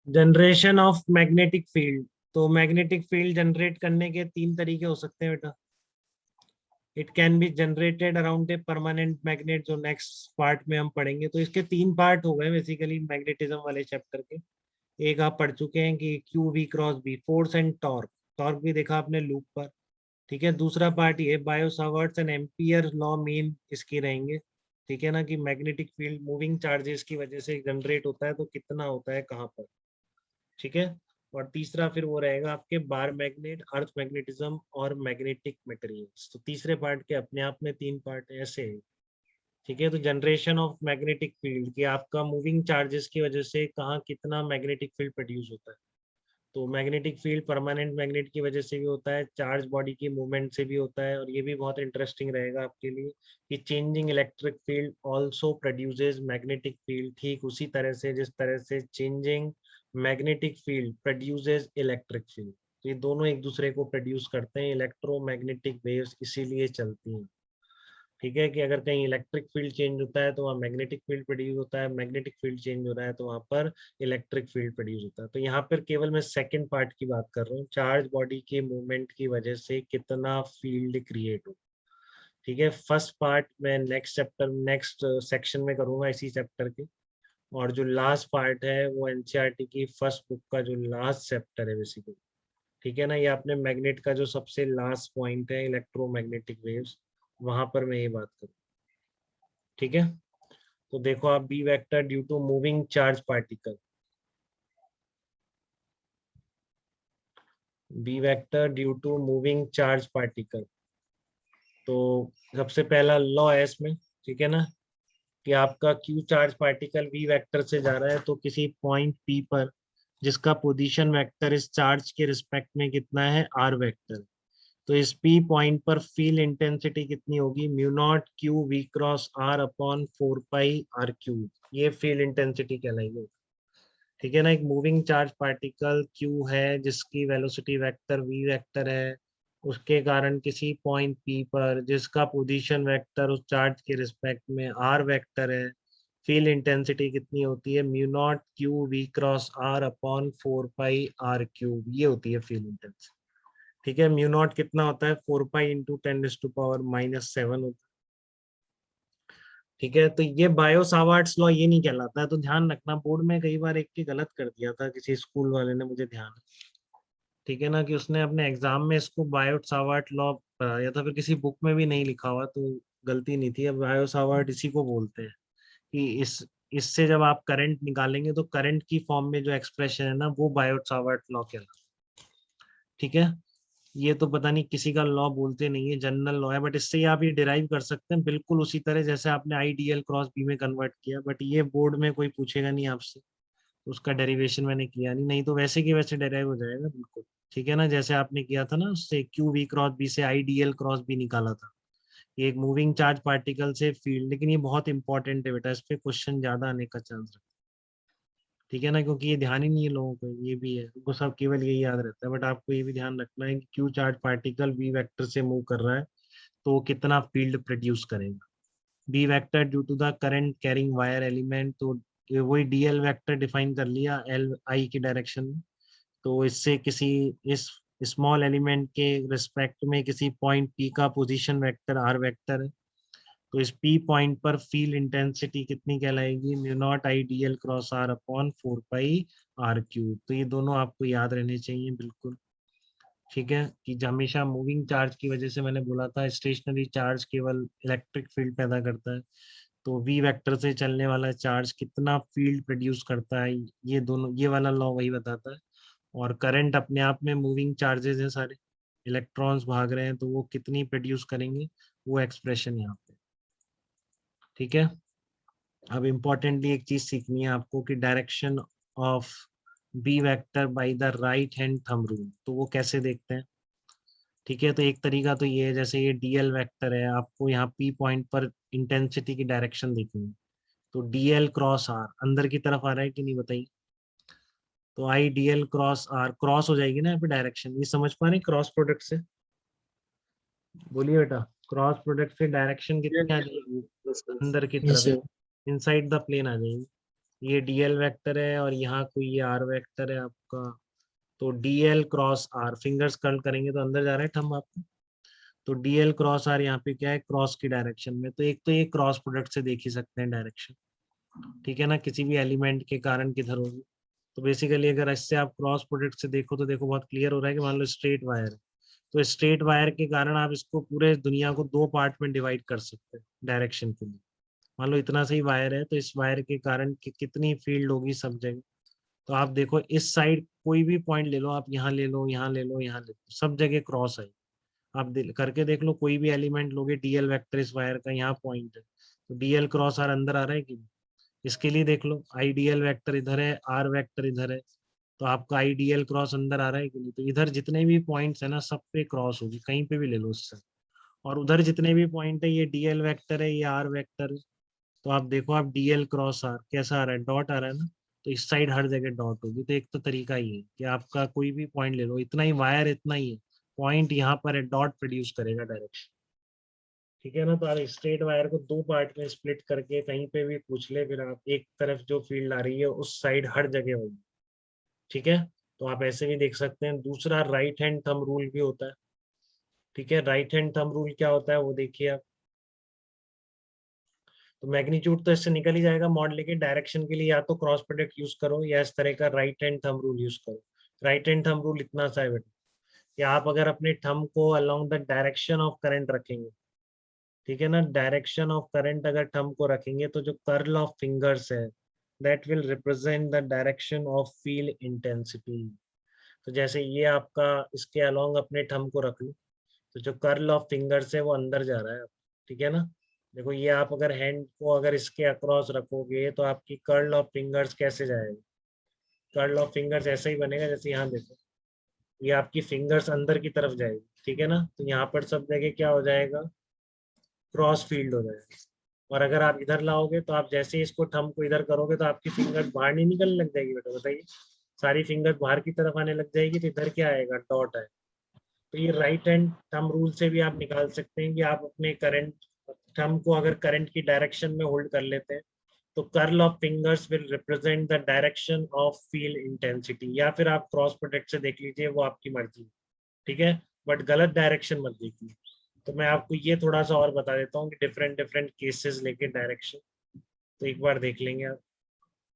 Generation of magnetic field. तो magnetic field generate करने के तीन तरीके हो सकते हैं बेटा। It can be generated around a permanent magnet, जो नेक्स्ट पार्ट में हम पढ़ेंगे। तो इसके तीन पार्ट हो गए बेसिकली मैग्नेटिज्म वाले चैप्टर के। एक आप पढ़ चुके हैं कि Q V cross B, force and torque. Torque भी देखा आपने लूप पर। ठीक है, दूसरा पार्ट ये Biot Savart's and ampere law main इसके रहेंगे। ठीक है ना, कि मैग्नेटिक फील्ड मूविंग चार्जेस की वजह से जनरेट होता है तो कितना होता है कहाँ पर। ठीक है। और तीसरा फिर वो रहेगा आपके बार मैग्नेट, अर्थ मैग्नेटिज्म और मैग्नेटिक मटेरियल्स। तो तीसरे पार्ट के अपने आप में तीन पार्ट ऐसे है। ठीक है, तो जनरेशन ऑफ मैग्नेटिक फील्ड कि आपका मूविंग चार्जेस की वजह से कहाँ कितना मैग्नेटिक फील्ड प्रोड्यूस होता है। तो मैग्नेटिक फील्ड परमानेंट मैग्नेट की वजह से भी होता है, चार्ज बॉडी की मूवमेंट से भी होता है, और ये भी बहुत इंटरेस्टिंग रहेगा आपके लिए कि changing electric field also produces magnetic field. ठीक उसी तरह से जिस तरह से changing magnetic field produces electric field. तो ये दोनों एक दूसरे को प्रोड्यूस करते हैं, इलेक्ट्रोमैग्नेटिक वेव्स इसीलिए चलती हैं। ठीक है, कि अगर कहीं इलेक्ट्रिक फील्ड चेंज होता है तो वहाँ मैग्नेटिक फील्ड प्रोड्यूस होता है, मैग्नेटिक फील्ड चेंज हो रहा है तो वहाँ पर इलेक्ट्रिक फील्ड प्रोड्यूस होता है। तो यहाँ पर केवल मैं सेकंड पार्ट की बात कर रहा हूँ, चार्ज बॉडी के मूवमेंट की वजह से कितना फील्ड क्रिएट हो। ठीक है, फर्स्ट पार्ट मैं नेक्स्ट चैप्टर नेक्स्ट सेक्शन में करूंगा इसी चैप्टर के। और जो लास्ट पार्ट है वो एनसीईआरटी की फर्स्ट बुक का जो लास्ट चैप्टर है बेसिकली। ठीक है ना, ये आपने मैग्नेट का जो सबसे लास्ट पॉइंट है इलेक्ट्रोमैग्नेटिक वेव्स, वहां पर मैं ये बात करूँ। ठीक है, तो देखो आप B vector due to moving charge particle, B vector due to moving charge particle. तो सबसे पहला लॉ है इसमें। ठीक है ना, कि आपका Q charge particle V vector से जा रहा है तो किसी पॉइंट पी पर जिसका पोजीशन वेक्टर इस चार्ज के रिस्पेक्ट में कितना है, आर वेक्टर। तो इस पी पॉइंट पर फील्ड इंटेंसिटी कितनी होगी, mu naught Q V cross R upon 4 pi R cube. ये फील्ड इंटेंसिटी कहलाएगी। ठीक है ना, एक मूविंग चार्ज पार्टिकल क्यू है जिसकी वेलोसिटी वेक्टर वी वेक्टर है, उसके कारण किसी पॉइंट पी पर जिसका पोजीशन वेक्टर उस चार्ज के रिस्पेक्ट में आर वेक्टर है, फील्ड इंटेंसिटी कितनी होती है, mu naught Q V cross R upon 4 pi R cube. ये होती है फील्ड इंटेंसिटी। ठीक है, म्यू नॉट कितना होता है, 4 पाई इंटू 10⁻⁻⁷ होता है। ठीक है, तो ये बायो सावर्ट्स लॉ ये नहीं कहलाता है, तो ध्यान रखना। बोर्ड में कई बार एक की गलत कर दिया था किसी स्कूल वाले ने, मुझे ध्यान है। ठीक है ना, कि उसने अपने एग्जाम में इसको बायो सावर्ट लॉ या तो फिर किसी बुक में भी नहीं लिखा हुआ, तो गलती नहीं थी। अब बायो सावर्ट इसी को बोलते हैं कि इससे जब आप करंट निकालेंगे तो करंट की फॉर्म में जो एक्सप्रेशन है ना, वो बायो सावर्ट लॉ कहलाता है। ठीक है, ये तो पता नहीं किसी का लॉ बोलते नहीं है, जनरल लॉ है, बट इससे ही आप ये डिराइव कर सकते हैं बिल्कुल उसी तरह जैसे आपने आईडीएल क्रॉस बी में कन्वर्ट किया। बट ये बोर्ड में कोई पूछेगा नहीं आपसे, तो उसका डेरिवेशन मैंने किया नहीं, नहीं तो वैसे की वैसे डेराइव हो जाएगा बिल्कुल। ठीक है ना, जैसे आपने किया था ना, उससे क्यू वी क्रॉस बी से आईडीएल क्रॉस बी निकाला था। ये एक मूविंग चार्ज पार्टिकल से फील्ड, लेकिन ये बहुत इंपॉर्टेंट है बेटा, इस पे क्वेश्चन ज्यादा आने का चांस। ठीक है ना, क्योंकि ये ध्यान ही नहीं है लोगों को, ये भी है उनको सब केवल यही याद रहता है। बट आपको ये भी ध्यान रखना है कि Q charge particle B vector से मूव कर रहा है तो वो कितना फील्ड प्रोड्यूस करेगा। B vector due to the current carrying wire element, तो ये वही डीएल वेक्टर डिफाइन कर लिया एल आई की डायरेक्शन में। तो इससे किसी इस स्मॉल एलिमेंट के रिस्पेक्ट में किसी पॉइंट पी का पोजीशन वेक्टर आर वेक्टर है। तो इस पी पॉइंट पर फील्ड इंटेंसिटी कितनी कहलाएगी, mu naught I D L cross R upon 4 pi R cube. तो ये दोनों आपको याद रहने चाहिए बिल्कुल। ठीक है, कि हमेशा मूविंग चार्ज की वजह से मैंने बोला था स्टेशनरी चार्ज केवल इलेक्ट्रिक फील्ड पैदा करता है, तो वी वेक्टर से चलने वाला चार्ज कितना फील्ड प्रोड्यूस करता है, ये दोनों, ये वाला लॉ वही बताता है। और करंट अपने आप में मूविंग चार्जेस हैं सारे, इलेक्ट्रॉन्स भाग रहे हैं तो वो कितनी प्रोड्यूस करेंगे, वो एक्सप्रेशन यहाँ पे। ठीक है, अब इम्पोर्टेंटली एक चीज सीखनी है आपको कि direction of B vector by the right hand thumb rule, तो वो कैसे देखते हैं। ठीक है, तो एक तरीका तो ये है, जैसे ये डीएल वेक्टर है, आपको यहाँ पी पॉइंट पर इंटेंसिटी की डायरेक्शन देखनी है। तो डीएल क्रॉस आर अंदर की तरफ आ रहा है कि नहीं बताइए। तो आई डीएल क्रॉस आर क्रॉस हो जाएगी ना यहाँ पे डायरेक्शन, ये समझ पा रहे क्रॉस प्रोडक्ट से, बोलिए बेटा। क्रॉस प्रोडक्ट से डायरेक्शन कितनी आ जाएगी, अंदर की यस तरफ, सर। इनसाइड द प्लेन आ जाएगी। ये डीएल वेक्टर है और यहाँ कोई ये आर वेक्टर है आपका, तो DL cross R, fingers curl करेंगे तो अंदर जा रहा है थंब आपको, तो डीएल क्रॉस आर यहाँ पे क्या है, क्रॉस की डायरेक्शन में, तो एक तो ये क्रॉस प्रोडक्ट से देख ही सकते हैं डायरेक्शन, ठीक है ना, किसी भी एलिमेंट के कारण किधर होगी। तो बेसिकली अगर इससे आप क्रॉस प्रोडक्ट से देखो तो देखो बहुत क्लियर हो रहा है कि मान लो स्ट्रेट वायर है, तो स्ट्रेट वायर के कारण आप इसको पूरे दुनिया को दो पार्ट में डिवाइड कर सकते हैं डायरेक्शन के लिए। मान लो इतना सही वायर है तो इस वायर के कारण कितनी फील्ड होगी सब जगह, तो आप देखो इस साइड कोई भी पॉइंट ले लो, आप यहाँ ले लो, यहाँ ले लो, यहाँ ले लो, सब जगह क्रॉस है। आप करके देख लो, कोई भी एलिमेंट लोगे डीएल वेक्टर इस वायर का यहाँ पॉइंट है, तो डीएल क्रॉस आर अंदर आ रहा है कि नहीं? इसके लिए देख लो आई डीएल वेक्टर इधर है, आर वेक्टर इधर है, तो आपका आई डीएल क्रॉस अंदर आ रहा है कि नहीं? तो इधर जितने भी पॉइंट्स है ना सब पे क्रॉस होगी, कहीं पे भी ले लो उससे। और उधर जितने भी पॉइंट है, ये डीएल वेक्टर है, ये आर वेक्टर है, तो आप देखो आप डीएल क्रॉस आर कैसा आ रहा है, डॉट आ रहा है ना, तो इस साइड हर जगह डॉट होगी। तो एक तो तरीका ये है कि आपका कोई भी पॉइंट ले लो, इतना ही वायर इतना ही है, पॉइंट यहाँ पर है, डॉट प्रोड्यूस करेगा डायरेक्शन, ठीक है ना। तो आप स्ट्रेट वायर को दो पार्ट में स्प्लिट करके कहीं पे भी पूछ ले, फिर आप एक तरफ जो फील्ड आ रही है उस साइड हर जगह होगी, ठीक है। तो आप ऐसे भी देख सकते हैं। दूसरा राइट हैंड थंब रूल भी होता है, ठीक है। राइट हैंड थंब रूल क्या होता है वो देखिए आप, तो मैग्नीट्यूड तो इससे निकल ही जाएगा, मॉड लेके डायरेक्शन के लिए या तो क्रॉस प्रोडक्ट यूज करो या इस तरह का right hand thumb rule use करो। राइट हैंड थंब रूल इतना सा है बेटा कि आप अगर अपने थंब को along the direction of current रखेंगे, ठीक है ना, डायरेक्शन ऑफ करंट अगर थंब को रखेंगे तो जो कर्ल ऑफ फिंगर्स है that will represent the direction of field intensity. तो जैसे ये आपका इसके अलोंग अपने थंब को रख लो, तो जो कर्ल ऑफ फिंगर्स है वो अंदर जा रहा है, ठीक है ना। देखो ये आप अगर हैंड को अगर इसके अक्रॉस रखोगे तो आपकी कर्ल ऑफ फिंगर्स कैसे जाएगा, कर्ल ऑफ फिंगर्स ऐसे ही बनेगा जैसे यहाँ देखो, ये आपकी फिंगर्स अंदर की तरफ जाएगी, ठीक है ना। तो यहाँ पर सब जगह क्या हो जाएगा, क्रॉस फील्ड हो जाएगा। और अगर आप इधर लाओगे तो आप जैसे ही इसको थंब को इधर करोगे तो आपकी फिंगर्स बाहर नहीं निकलने लग जाएगी बेटा, बताइए, सारी फिंगर्स बाहर की तरफ आने लग जाएगी, तो इधर क्या आएगा, डॉट है। तो ये राइट हैंड थंब रूल से भी आप निकाल सकते हैं कि आप अपने करंट थंब को अगर करंट की डायरेक्शन में होल्ड कर लेते हैं तो curl of fingers will represent the direction of field intensity, या फिर आप क्रॉस प्रोडक्ट से देख लीजिए, वो आपकी मर्जी, ठीक है, बट गलत डायरेक्शन मत देखिए। तो मैं आपको ये थोड़ा सा और बता देता हूँ कि डिफरेंट डिफरेंट केसेस लेके डायरेक्शन, तो एक बार देख लेंगे आप।